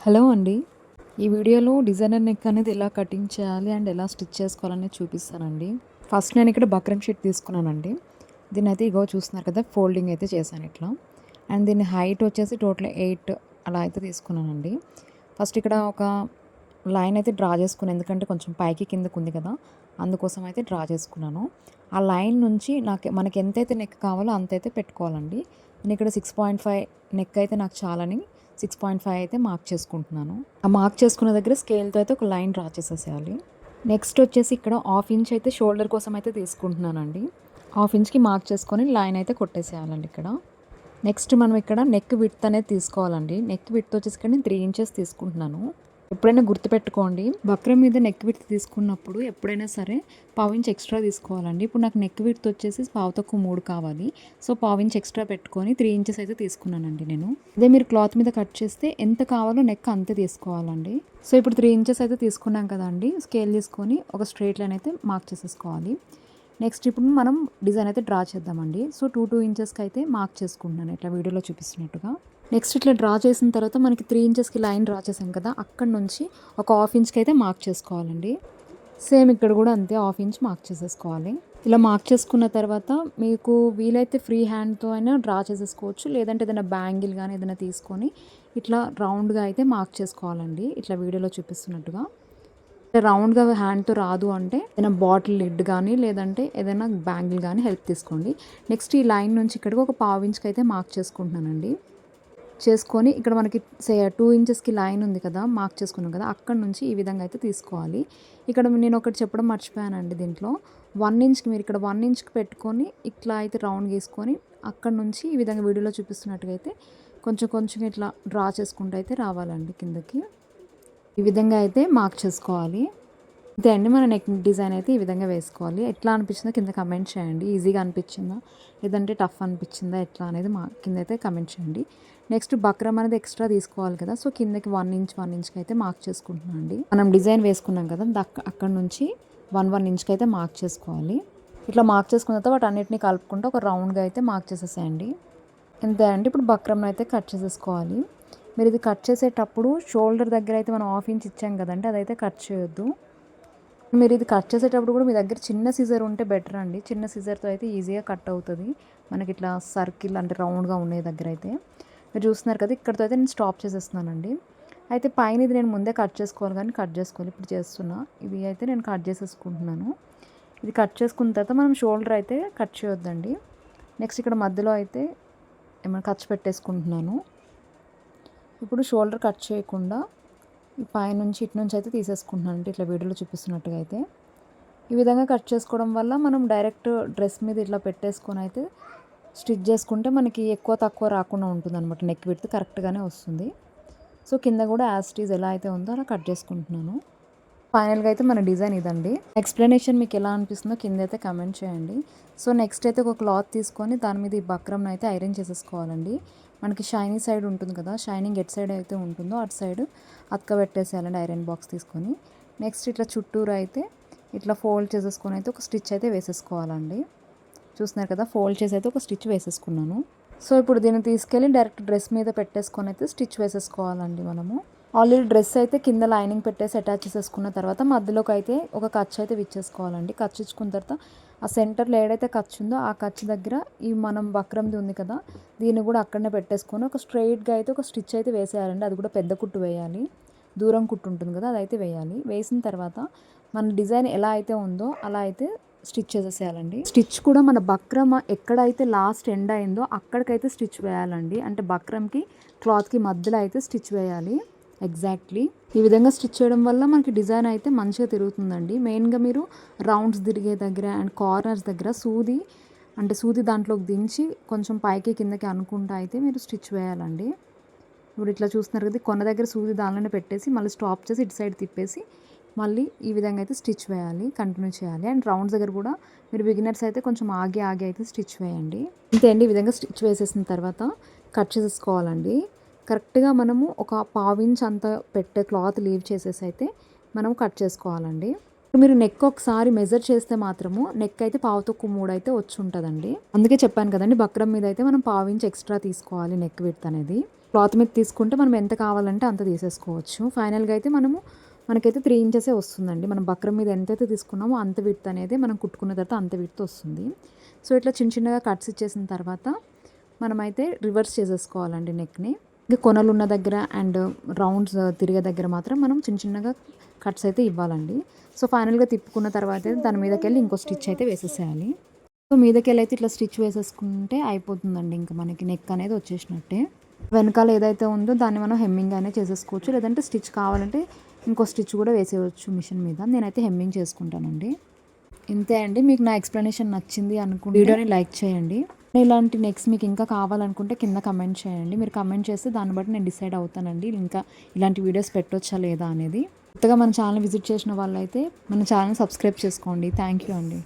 Hello అండి. ఈ వీడియోలో డిజైనర్ నెక్ అనేది ఎలా కటింగ్ చేయాలి అండ్ ఎలా స్టిచ్ చేసుకోవాలనేది చూపిస్తానండి. ఫస్ట్ నేను ఇక్కడ బక్రమ్ షీట్ తీసుకున్నానండి. దీన్నైతే ఇగో చూస్తున్నారు కదా, ఫోల్డింగ్ అయితే చేశాను ఇట్లా. అండ్ దీని హైట్ వచ్చేసి టోటల్ 8 అలా అయితే తీసుకున్నానండి. ఫస్ట్ ఇక్కడ ఒక లైన్ అయితే డ్రా చేసుకున్నాను, ఎందుకంటే కొంచెం పైకి కిందకు ఉంది కదా, అందుకోసం అయితే డ్రా చేసుకున్నాను. ఆ లైన్ నుంచి మనకి ఎంతైతే నెక్ కావాలో అంతైతే పెట్టుకోవాలండి. నేను ఇక్కడ 6.5 నెక్ అయితే నాకు చాలని 6.5 అయితే మార్క్ చేసుకుంటున్నాను. ఆ మార్క్ చేసుకున్న దగ్గర స్కేల్తో అయితే ఒక లైన్ డ్రా చేసేసేయాలి. నెక్స్ట్ వచ్చేసి ఇక్కడ 1/2 ఇంచ్ అయితే షోల్డర్ కోసం అయితే తీసుకుంటున్నానండి. 1/2 ఇంచ్కి మార్క్ చేసుకొని లైన్ అయితే కొట్టేసేయాలండి ఇక్కడ. నెక్స్ట్ మనం ఇక్కడ నెక్ విడ్త్ అనేది తీసుకోవాలండి. నెక్ విడ్త్ వచ్చేసి ఇక్కడ నేను 3 ఇంచెస్ తీసుకుంటున్నాను. ఎప్పుడైనా గుర్తుపెట్టుకోండి, బక్రం మీద నెక్ విడ్త్ తీసుకున్నప్పుడు ఎప్పుడైనా సరే 1/2 ఇంచ్ ఎక్స్ట్రా తీసుకోవాలండి. ఇప్పుడు నాకు నెక్ విడ్త్ వచ్చేసి 3 కావాలి. సో 1/2 ఇంచ్ ఎక్స్ట్రా పెట్టుకొని 3 ఇంచెస్ అయితే తీసుకున్నానండి నేను. అదే మీరు క్లాత్ మీద కట్ చేస్తే ఎంత కావాలో నెక్ అంతే తీసుకోవాలండి. సో ఇప్పుడు 3 ఇంచెస్ అయితే తీసుకున్నాం కదండి, స్కేల్ తీసుకొని ఒక స్ట్రైట్ లైన్ అయితే మార్క్ చేసేసుకోవాలి. నెక్స్ట్ ఇప్పుడు మనం డిజైన్ అయితే డ్రా చేద్దామండి. సో 2 ఇంచెస్కి అయితే మార్క్ చేసుకుంటున్నాను ఇట్లా వీడియోలో చూపిస్తున్నట్టుగా. నెక్స్ట్ ఇట్లా డ్రా చేసిన తర్వాత మనకి 3 ఇంచెస్కి లైన్ డ్రా చేసాం కదా, అక్కడ నుంచి ఒక 1/2 ఇంచ్కి అయితే మార్క్ చేసుకోవాలండి. సేమ్ ఇక్కడ కూడా అంతే 1/2 ఇంచ్ మార్క్ చేసేసుకోవాలి. ఇలా మార్క్ చేసుకున్న తర్వాత మీకు వీలైతే ఫ్రీ హ్యాండ్తో అయినా డ్రా చేసేసుకోవచ్చు, లేదంటే ఏదైనా బ్యాంగిల్ కానీ ఏదైనా తీసుకొని ఇట్లా రౌండ్గా అయితే మార్క్ చేసుకోవాలండి, ఇట్లా వీడియోలో చూపిస్తున్నట్టుగా. రౌండ్గా హ్యాండ్తో రాదు అంటే ఏదైనా బాటిల్ లిడ్ కానీ లేదంటే ఏదైనా బ్యాంగిల్ కానీ హెల్ప్ తీసుకోండి. నెక్స్ట్ ఈ లైన్ నుంచి ఇక్కడికి ఒక 1/2 ఇంచ్కి అయితే మార్క్ చేసుకుంటున్నానండి. చేసుకొని ఇక్కడ మనకి 2 ఇంచెస్కి లైన్ ఉంది కదా, మార్క్ చేసుకున్నాం కదా, అక్కడ నుంచి ఈ విధంగా అయితే తీసుకోవాలి. ఇక్కడ నేను ఒకటి చెప్పడం మర్చిపోయానండి. దీంట్లో 1 ఇంచ్కి మీరు ఇక్కడ 1 ఇంచ్కి పెట్టుకొని ఇట్లా అయితే రౌండ్ గీసుకొని అక్కడ నుంచి ఈ విధంగా వీడియోలో చూపిస్తున్నట్టుగా అయితే కొంచెం కొంచెం ఇట్లా డ్రా చేసుకుంటూ అయితే రావాలండి కిందకి. ఈ విధంగా అయితే మార్క్ చేసుకోవాలి. అంతే అండి, మన నెక్ డిజైన్ అయితే ఈ విధంగా వేసుకోవాలి. ఎట్లా అనిపించిందో కింద కమెంట్ చేయండి. ఈజీగా అనిపించిందా లేదంటే టఫ్ అనిపించిందా ఎట్లా అనేది కింద అయితే కమెంట్ చేయండి. నెక్స్ట్ బక్రమ్ అనేది ఎక్స్ట్రా తీసుకోవాలి కదా, సో కిందకి 1 ఇంచ్కి అయితే మార్క్ చేసుకుంటున్నాను అండి. మనం డిజైన్ వేసుకున్నాం కదా, అక్కడ నుంచి 1 ఇంచ్కి అయితే మార్క్ చేసుకోవాలి. ఇట్లా మార్క్ చేసుకున్న తర్వాత వాటి అన్నిటిని కలుపుకుంటూ ఒక రౌండ్గా అయితే మార్క్ చేసేసేయండి. అంతే అండి, ఇప్పుడు బక్రమ్ని అయితే కట్ చేసేసుకోవాలి. మీరు ఇది కట్ చేసేటప్పుడు షోల్డర్ దగ్గర అయితే మనం 1/2 ఇంచ్ ఇచ్చాం కదండి, అదైతే కట్ చేయొద్దు. మీరు ఇది కట్ చేసేటప్పుడు కూడా మీ దగ్గర చిన్న సిజర్ ఉంటే బెటర్ అండి. చిన్న సిజర్తో అయితే ఈజీగా కట్ అవుతుంది మనకి, ఇట్లా సర్కిల్ అంటే రౌండ్గా ఉండే దగ్గర అయితే. మీరు చూస్తున్నారు కదా, ఇక్కడితో అయితే నేను స్టాప్ చేసేస్తున్నానండి. అయితే పైన ఇది నేను ముందే కట్ చేసుకోవాలి కానీ కట్ చేసుకోవాలి, ఇప్పుడు చేస్తున్నా. ఇది అయితే నేను కట్ చేసేసుకుంటున్నాను. ఇది కట్ చేసుకున్న తర్వాత మనం షోల్డర్ అయితే కట్ చేయొద్దండి. నెక్స్ట్ ఇక్కడ మధ్యలో అయితే ఏమైనా ఖర్చు పెట్టేసుకుంటున్నాను. ఇప్పుడు షోల్డర్ కట్ చేయకుండా ఈ పైనుంచి ఇటు నుంచి అయితే తీసేసుకుంటున్నాను అంటే ఇట్లా వీడియోలో చూపిస్తున్నట్టుగా అయితే. ఈ విధంగా కట్ చేసుకోవడం వల్ల మనం డైరెక్ట్ డ్రెస్ మీద ఇట్లా పెట్టేసుకొని అయితే స్టిచ్ చేసుకుంటే మనకి ఎక్కువ తక్కువ రాకుండా ఉంటుంది అనమాట. నెక్ విడ్త్ కరెక్ట్గానే వస్తుంది. సో కింద కూడా యాజ్ ఇట్ ఈజ్ ఎలా అయితే ఉందో అలా కట్ చేసుకుంటున్నాను. ఫైనల్గా అయితే మన డిజైన్ ఇదండి. ఎక్స్ప్లెనేషన్ మీకు ఎలా అనిపిస్తుందో కింద అయితే కమెంట్ చేయండి. సో నెక్స్ట్ అయితే ఒక క్లాత్ తీసుకొని దాని మీద ఈ బక్రమ్ని అయితే ఐరన్ చేసేసుకోవాలండి. మనకి షైనీ సైడ్ ఉంటుంది కదా, షైనింగ్ ఎట్ సైడ్ అయితే ఉంటుందో అటు సైడ్ అతకబెట్టేసేయాలండి ఐరన్ బాక్స్ తీసుకొని. నెక్స్ట్ ఇట్లా చుట్టూరు అయితే ఇట్లా ఫోల్డ్ చేసేసుకొని అయితే ఒక స్టిచ్ అయితే వేసేసుకోవాలండి. చూస్తున్నారు కదా, ఫోల్డ్ చేసి అయితే ఒక స్టిచ్ వేసేసుకున్నాను. సో ఇప్పుడు దీన్ని తీసుకెళ్ళి డైరెక్ట్ డ్రెస్ మీద పెట్టేసుకొని అయితే స్టిచ్ వేసేసుకోవాలండి. మనము ఆల్రెడీ డ్రెస్ అయితే కింద లైనింగ్ పెట్టేసి అటాచ్ చేసేసుకున్న తర్వాత మధ్యలోకి అయితే ఒక ఖర్చు అయితే విచ్చేసుకోవాలండి. ఖర్చు ఇచ్చుకున్న తర్వాత ఆ సెంటర్లో ఏడైతే ఖర్చు ఉందో ఆ ఖర్చు దగ్గర ఈ మనం బక్రమ్ది ఉంది కదా, దీన్ని కూడా అక్కడనే పెట్టేసుకొని ఒక స్ట్రైట్గా అయితే ఒక స్టిచ్ అయితే వేసేయాలండి. అది కూడా పెద్ద కుట్టు వేయాలి, దూరం కుట్టు ఉంటుంది కదా, అదైతే వేయాలి. వేసిన తర్వాత మన డిజైన్ ఎలా అయితే ఉందో అలా అయితే స్టిచ్ చేసేసేయాలండి. స్టిచ్ కూడా మన బక్రమ్ ఎక్కడైతే లాస్ట్ ఎండ్ అయిందో అక్కడికైతే స్టిచ్ వేయాలండి. అంటే బక్రమ్కి క్లాత్కి మధ్యలో అయితే స్టిచ్ వేయాలి ఎగ్జాక్ట్లీ. ఈ విధంగా స్టిచ్ చేయడం వల్ల మనకి డిజైన్ అయితే మంచిగా తిరుగుతుందండి. మెయిన్గా మీరు రౌండ్స్ తిరిగే దగ్గర అండ్ కార్నర్స్ దగ్గర సూది దాంట్లోకి దించి కొంచెం పైకి కిందకి అనుకుంటా అయితే మీరు స్టిచ్ వేయాలండి. ఇప్పుడు ఇట్లా చూస్తున్నారు కదా, కొన్న దగ్గర సూది దానిలోనే పెట్టేసి మళ్ళీ స్టాప్ చేసి ఇటు సైడ్ తిప్పేసి మళ్ళీ ఈ విధంగా అయితే స్టిచ్ వేయాలి, కంటిన్యూ చేయాలి. అండ్ రౌండ్స్ దగ్గర కూడా మీరు బిగినర్స్ అయితే కొంచెం ఆగి అయితే స్టిచ్ వేయండి. అంతే అండి, ఈ విధంగా స్టిచ్ వేసేసిన తర్వాత కట్ చేసేసుకోవాలండి. కరెక్ట్గా మనము ఒక 1/2 ఇంచ్ అంత పెట్టే క్లాత్ లీవ్ చేసేసి అయితే మనం కట్ చేసుకోవాలండి. మీరు నెక్ ఒకసారి మెజర్ చేస్తే మాత్రము నెక్ అయితే పావు తక్కువ 3 అయితే వచ్చి ఉంటుందండి. అందుకే చెప్పాను కదండి, బక్రం మీద అయితే మనం పావు ఇంచ్ ఎక్స్ట్రా తీసుకోవాలి నెక్ విడ్త్ అనేది. క్లాత్ మీద తీసుకుంటే మనం ఎంత కావాలంటే అంత తీసేసుకోవచ్చు. ఫైనల్గా అయితే మనకైతే 3 ఇంచెసే వస్తుందండి. మనం బక్రం మీద ఎంతైతే తీసుకున్నామో అంత విడ్త్ అనేది మనం కుట్టుకున్న తర్వాత అంత విడ్త్ వస్తుంది. సో ఇట్లా చిన్న చిన్నగా కట్స్ ఇచ్చేసిన తర్వాత మనమైతే రివర్స్ చేసేసుకోవాలండి నెక్ని. ఇంకా కొనలు ఉన్న దగ్గర అండ్ రౌండ్స్ తిరిగే దగ్గర మాత్రం మనం చిన్న చిన్నగా కట్స్ అయితే ఇవ్వాలండి. సో ఫైనల్గా తిప్పుకున్న తర్వాత దాని మీదకెళ్ళి ఇంకో స్టిచ్ అయితే వేసేసేయాలి. సో మీదకెళ్ళి అయితే ఇట్లా స్టిచ్ వేసేసుకుంటే అయిపోతుందండి. ఇంకా మనకి నెక్ అనేది వచ్చేసినట్టే. వెనకాల ఏదైతే ఉందో దాన్ని మనం హెమ్మింగ్ అనేది చేసేసుకోవచ్చు, లేదంటే స్టిచ్ కావాలంటే ఇంకో స్టిచ్ కూడా వేసేయచ్చు మిషన్ మీద. నేనైతే హెమ్మింగ్ చేసుకుంటానండి. ఇంతే అండి. మీకు నా ఎక్స్ప్లెనేషన్ నచ్చింది అనుకుంటే వీడియోని లైక్ చేయండి. ఇలాంటి నెక్స్ట్ మీకు ఇంకా కావాలనుకుంటే కింద కమెంట్ చేయండి. మీరు కమెంట్ చేస్తే దాన్ని బట్టి నేను డిసైడ్ అవుతానండి ఇంకా ఇలాంటి వీడియోస్ పెట్టొచ్చా లేదా అనేది. కొత్తగా మన ఛానల్ విజిట్ చేసిన వాళ్ళైతే మన ఛానల్ సబ్స్క్రైబ్ చేసుకోండి. థ్యాంక్ యూ అండి.